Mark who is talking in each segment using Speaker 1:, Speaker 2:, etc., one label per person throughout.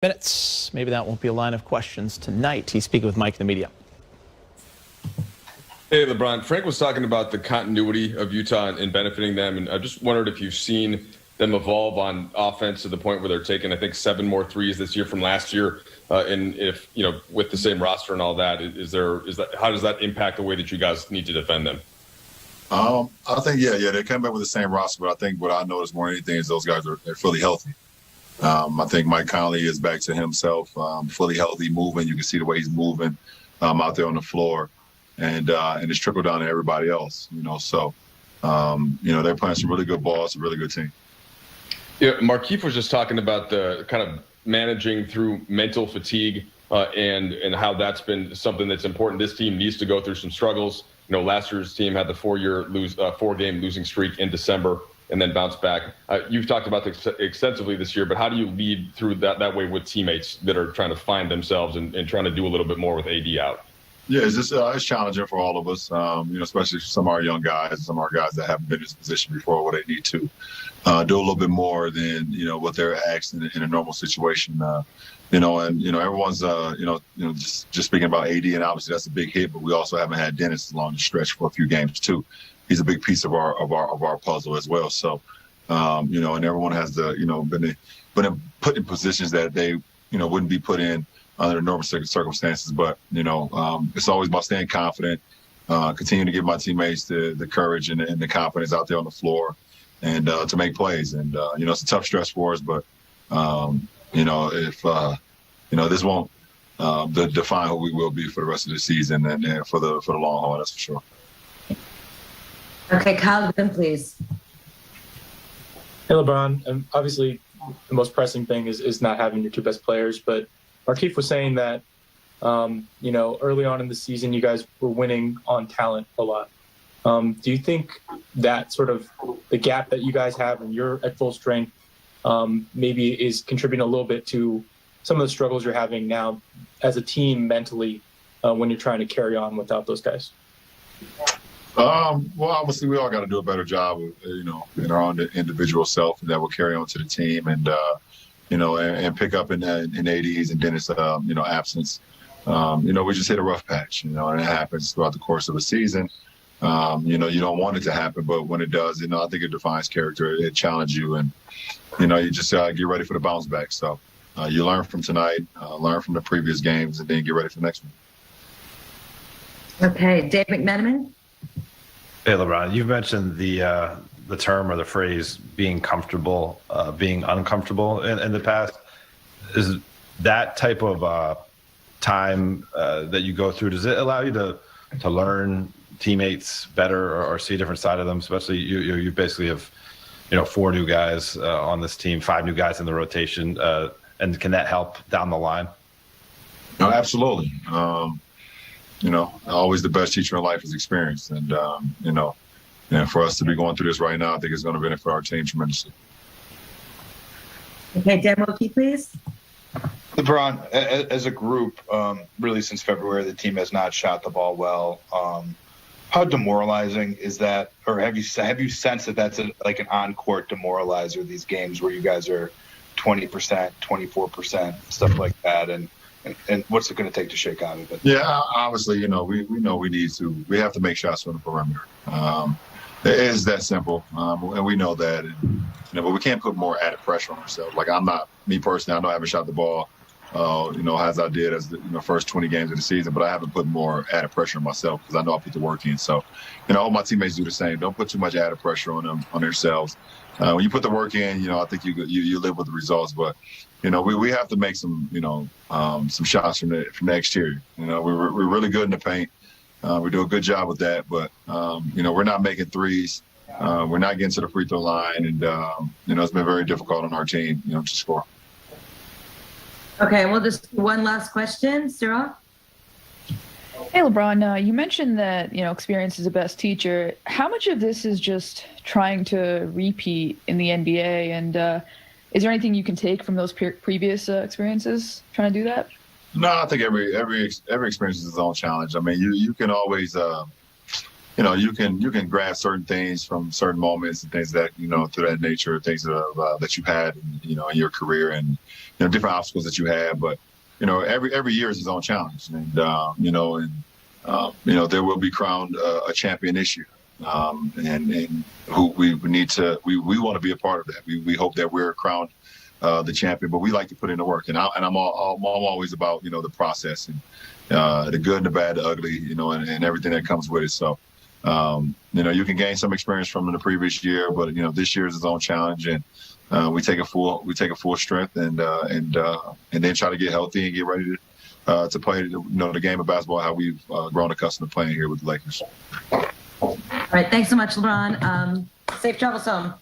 Speaker 1: Minutes. Maybe that won't be a line of questions tonight. He's speaking with Mike in the media.
Speaker 2: Hey, LeBron. Frank was talking about the continuity of Utah and benefiting them. And I just wondered if you've seen them evolve on offense to the point where they're taking, I think, 7 more threes this year from last year. And if, with the same roster and all that, how does that impact the way that you guys need to defend them?
Speaker 3: I think, they come back with the same roster. But I think what I noticed more than anything is those guys they're fully healthy. I think Mike Conley is back to himself, fully healthy, moving. You can see the way he's moving out there on the floor. And it's trickled down to everybody else, So, they're playing some really good ball. It's a really good team.
Speaker 2: Yeah, Markieff was just talking about the kind of managing through mental fatigue and how that's been something that's important. This team needs to go through some struggles. Last year's team had the 4-game losing streak in December and then bounce back. You've talked about this extensively this year, but how do you lead through that way with teammates that are trying to find themselves and trying to do a little bit more with AD out?
Speaker 3: Yeah, it's challenging for all of us, especially some of our young guys, some of our guys that haven't been in this position before where they need to do a little bit more than, what they're asked in a normal situation. Everyone's, just speaking about AD, and obviously that's a big hit, but we also haven't had Dennis along the stretch for a few games too. He's a big piece of our puzzle as well. So, and everyone has been put in positions that they, wouldn't be put in under normal circumstances. But, it's always about staying confident, continue to give my teammates the courage and the confidence out there on the floor and to make plays. And, it's a tough stretch for us, but, if, this won't define who we will be for the rest of the season and for the long haul, that's for sure.
Speaker 4: Okay, Kyle, then please.
Speaker 5: Hey, LeBron. And obviously, the most pressing thing is not having your two best players. But Markieff was saying that, early on in the season, you guys were winning on talent a lot. Do you think that sort of the gap that you guys have and you're at full strength maybe is contributing a little bit to some of the struggles you're having now as a team mentally when you're trying to carry on without those guys?
Speaker 3: Well, obviously, we all got to do a better job, in our own individual self, and that will carry on to the team, and and pick up in AD's and Dennis, absence. We just hit a rough patch, and it happens throughout the course of a season. You don't want it to happen, but when it does, I think it defines character. It challenges you, and you just get ready for the bounce back. So you learn from tonight, learn from the previous games, and then get ready for the next one.
Speaker 4: Okay, Dave McMenamin.
Speaker 6: Hey, LeBron, you've mentioned the term or the phrase being comfortable, being uncomfortable in the past. Is that type of time that you go through, does it allow you to learn teammates better or see a different side of them? Especially you basically have, 4 new guys on this team, 5 new guys in the rotation. And can that help down the line?
Speaker 3: No, absolutely. Always the best teacher in life is experience. And, for us to be going through this right now, I think it's going to benefit our team tremendously.
Speaker 4: Okay, Dan Wilkie, please.
Speaker 7: LeBron, as a group, really since February, the team has not shot the ball well. How demoralizing is that? Or have you sensed that that's like an on-court demoralizer, these games where you guys are 20%, 24%, stuff like that? And what's it going to take to shake out of it?
Speaker 3: Yeah, obviously, we know we have to make shots from the perimeter. It is that simple, and we know that. And, but we can't put more added pressure on ourselves. Like me personally, I know I haven't shot the ball, as I did as the first 20 games of the season, but I haven't put more added pressure on myself because I know I put the work in. So, I hope my teammates do the same. Don't put too much added pressure on them, on themselves. When you put the work in, I think you live with the results. But, we have to make some shots from the exterior. We're really good in the paint. We do a good job with that, but we're not making threes. We're not getting to the free throw line, and it's been very difficult on our team, to score.
Speaker 4: Okay, well, just one last question, Sarah.
Speaker 8: Hey, LeBron, you mentioned that, experience is the best teacher. How much of this is just trying to repeat in the NBA? And is there anything you can take from those previous experiences trying to do that?
Speaker 3: No, I think every experience is its own challenge. I mean, you can always, you can grab certain things from certain moments and things that, through that nature, things that you've had, in your career, and, different obstacles that you have. But, every year is its own challenge. And, there will be crowned a champion this year. And who we want to be a part of that. We hope that we're crowned the champion, but we like to put in the work. And I'm always about, the process and the good and the bad, the ugly, and everything that comes with it. So, you can gain some experience from the previous year, but this year is its own challenge, and we take a full strength and then try to get healthy and get ready to play the game of basketball how we've grown accustomed to playing here with the Lakers.
Speaker 4: All right, thanks so much, LeBron. Safe travels home.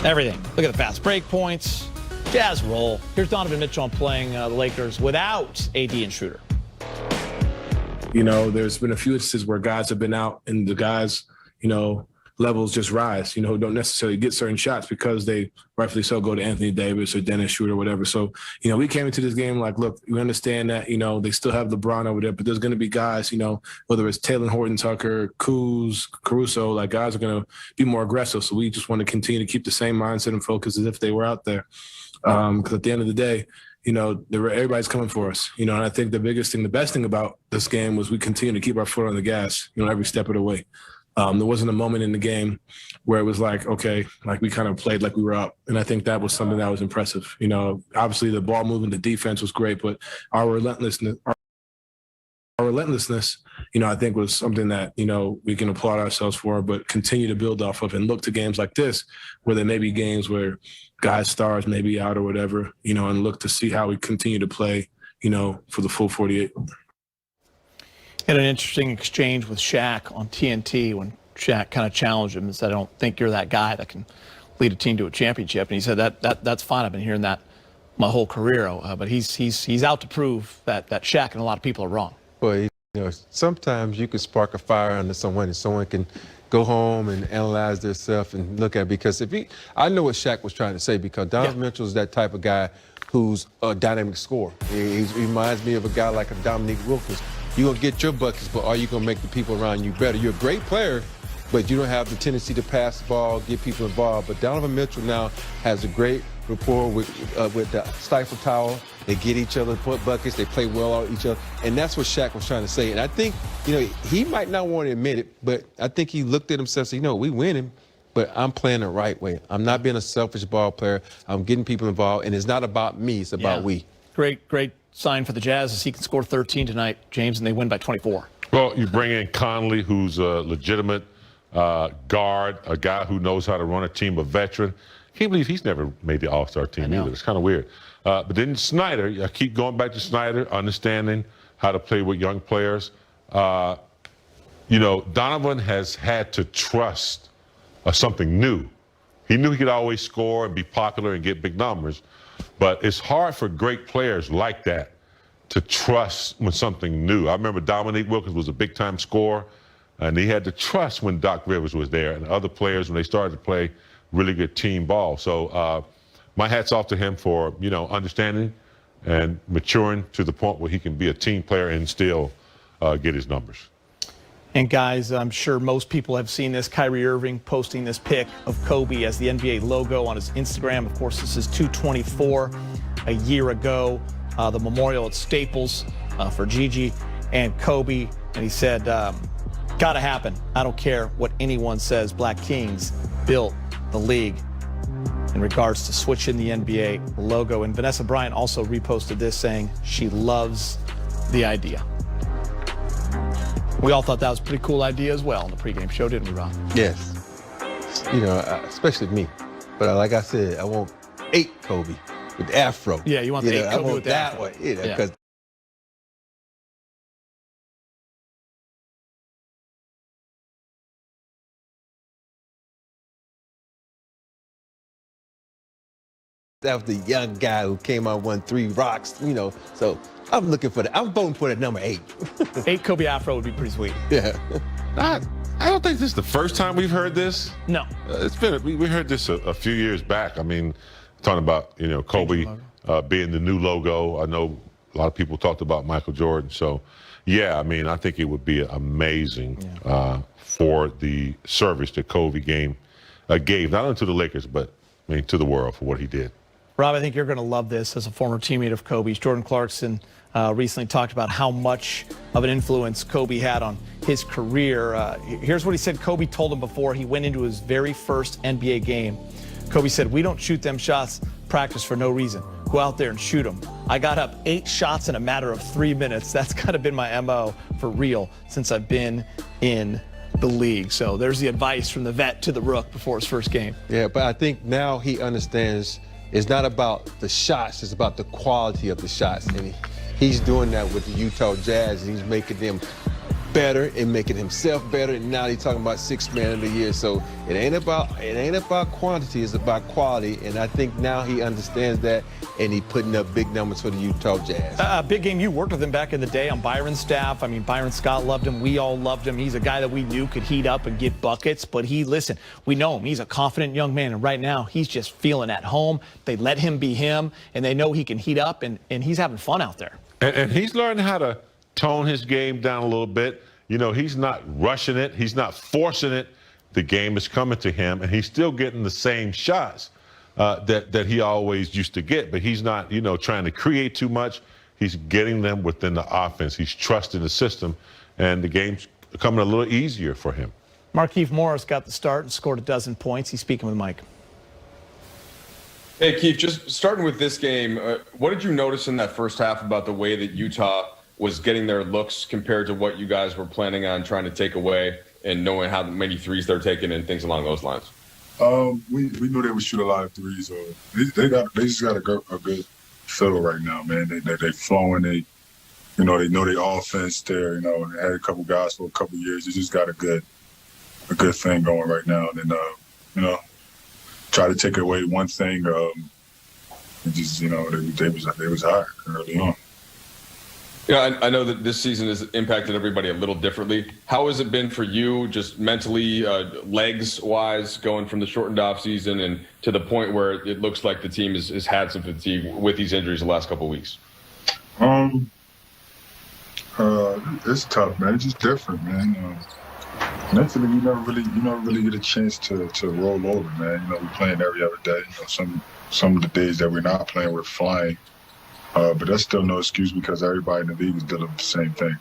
Speaker 1: Everything. Look at the fast break points. Jazz roll. Here's Donovan Mitchell playing the Lakers without AD and Schroeder.
Speaker 9: There's been a few instances where guys have been out and the guys, levels just rise, who don't necessarily get certain shots because they rightfully so go to Anthony Davis or Dennis Schroeder or whatever. So, we came into this game like, look, we understand that, they still have LeBron over there, but there's going to be guys, whether it's Taylor Horton Tucker, Kuz, Caruso, like guys are going to be more aggressive. So we just want to continue to keep the same mindset and focus as if they were out there. Because at the end of the day, everybody's coming for us, and I think the best thing about this game was we continue to keep our foot on the gas, every step of the way. There wasn't a moment in the game where it was like, okay, like we kind of played like we were up. And I think that was something that was impressive. Obviously the ball movement, the defense was great, but our relentlessness, I think was something that, we can applaud ourselves for, but continue to build off of and look to games like this, where there may be games where guys' stars may be out or whatever, and look to see how we continue to play, for the full 48.
Speaker 1: Had an interesting exchange with Shaq on TNT when Shaq kind of challenged him and said, I don't think you're that guy that can lead a team to a championship. And he said, that's fine. I've been hearing that my whole career. But he's out to prove that Shaq and a lot of people are wrong.
Speaker 10: Well, sometimes you can spark a fire under someone and someone can go home and analyze themselves and look at it. Because I know what Shaq was trying to say, because Donovan Mitchell is that type of guy who's a dynamic scorer. He reminds me of a guy like a Dominique Wilkins. You're going to get your buckets, but are you going to make the people around you better? You're a great player, but you don't have the tendency to pass the ball, get people involved. But Donovan Mitchell now has a great rapport with the Stifle Tower. They get each other, put buckets, they play well on each other. And that's what Shaq was trying to say. And I think, he might not want to admit it, but I think he looked at himself and said, we winning, but I'm playing the right way. I'm not being a selfish ball player. I'm getting people involved, and it's not about me, it's about we. Great
Speaker 1: sign for the Jazz as he can score 13 tonight, James, and they win by 24.
Speaker 11: Well, you bring in Conley, who's a legitimate guard, a guy who knows how to run a team, a veteran. Can't believe he's never made the All-Star team either. It's kind of weird. But then Snyder, I keep going back to Snyder, understanding how to play with young players. Donovan has had to trust something new. He knew he could always score and be popular and get big numbers. But it's hard for great players like that to trust when something new. I remember Dominique Wilkins was a big-time scorer, and he had to trust when Doc Rivers was there and other players when they started to play really good team ball. So my hat's off to him for, understanding and maturing to the point where he can be a team player and still get his numbers.
Speaker 1: And guys, I'm sure most people have seen this. Kyrie Irving posting this pic of Kobe as the NBA logo on his Instagram. Of course, this is 224 a year ago. The memorial at Staples for Gigi and Kobe. And he said, gotta happen. I don't care what anyone says. Black Kings built the league. In regards to switching the NBA logo. And Vanessa Bryant also reposted this saying she loves the idea. We all thought that was a pretty cool idea as well in the pregame show, didn't we, Rob?
Speaker 10: Yes. Especially me. But like I said, I want 8 Kobe with the afro.
Speaker 1: Yeah, you want the 8 Kobe with the
Speaker 10: that
Speaker 1: afro.
Speaker 10: Way. Because that was the young guy who came out, won 3 rocks, so I'm looking for I'm voting for the number 8.
Speaker 1: 8 Kobe afro would be pretty sweet.
Speaker 10: Yeah.
Speaker 11: I don't think this is the first time we've heard this.
Speaker 1: No.
Speaker 11: We heard this a few years back. I mean, talking about, Kobe being the new logo. I know A lot of people talked about Michael Jordan. So, yeah, I mean, I think it would be amazing for the service that Kobe gave, not only to the Lakers, but I mean, to the world for what he did.
Speaker 1: Rob, I think you're going to love this as a former teammate of Kobe's. Jordan Clarkson recently talked about how much of an influence Kobe had on his career. Here's what he said Kobe told him before he went into his very first NBA game. Kobe said, "We don't shoot them shots practice for no reason. Go out there and shoot them." I got up 8 shots in a matter of 3 minutes. That's kind of been my MO for real since I've been in the league. So there's the advice from the vet to the rook before his first game.
Speaker 10: Yeah, but I think now he understands it's not about the shots, it's about the quality of the shots. And he's doing that with the Utah Jazz, and he's making them better and making himself better. And now he's talking about 6th man of the year. So it ain't about quantity, it's about quality. And I think now he understands that, and he's putting up big numbers for the Utah Jazz.
Speaker 1: Big game. You worked with him back in the day on Byron's staff. I mean, Byron Scott loved him. We all loved him. He's a guy that we knew could heat up and get buckets. But listen, we know him. He's a confident young man. And right now, he's just feeling at home. They let him be him, and they know he can heat up, and he's having fun out there.
Speaker 11: And he's learning how to tone his game down a little bit. You know, he's not rushing it. He's not forcing it. The game is coming to him, and he's still getting the same shots that he always used to get. But he's not, trying to create too much. He's getting them within the offense. He's trusting the system, and the game's becoming a little easier for him.
Speaker 1: Markieff Morris got the start and scored 12 points. He's speaking with Mike.
Speaker 2: Hey, Keith, just starting with this game, what did you notice in that first half about the way that Utah was getting their looks compared to what you guys were planning on trying to take away, and knowing how many threes they're taking and things along those lines?
Speaker 3: We knew they would shoot a lot of threes. They just got a good feel right now, man. They flowing. They know their offense there. They had a couple guys for a couple years. They just got a good thing going right now. And try to take away one thing. And just they was hot early on.
Speaker 2: Yeah, I know that this season has impacted everybody a little differently. How has it been for you, just mentally, legs-wise, going from the shortened off season and to the point where it looks like the team has had some fatigue with these injuries the last couple of weeks?
Speaker 3: It's tough, man. It's just different, man. Mentally, you never really get a chance to roll over, man. We're playing every other day. Some of the days that we're not playing, we're flying. But that's still no excuse because everybody in the league is dealing with the same thing.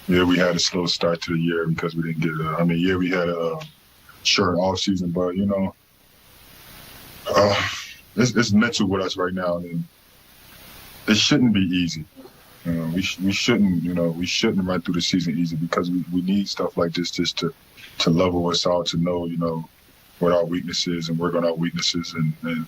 Speaker 3: We had a slow start to the year because we didn't get we had a short off season, but it's mental with us right now, and it shouldn't be easy. We shouldn't run through the season easy because we need stuff like this just to level us out, to know what our weaknesses and work on our weaknesses and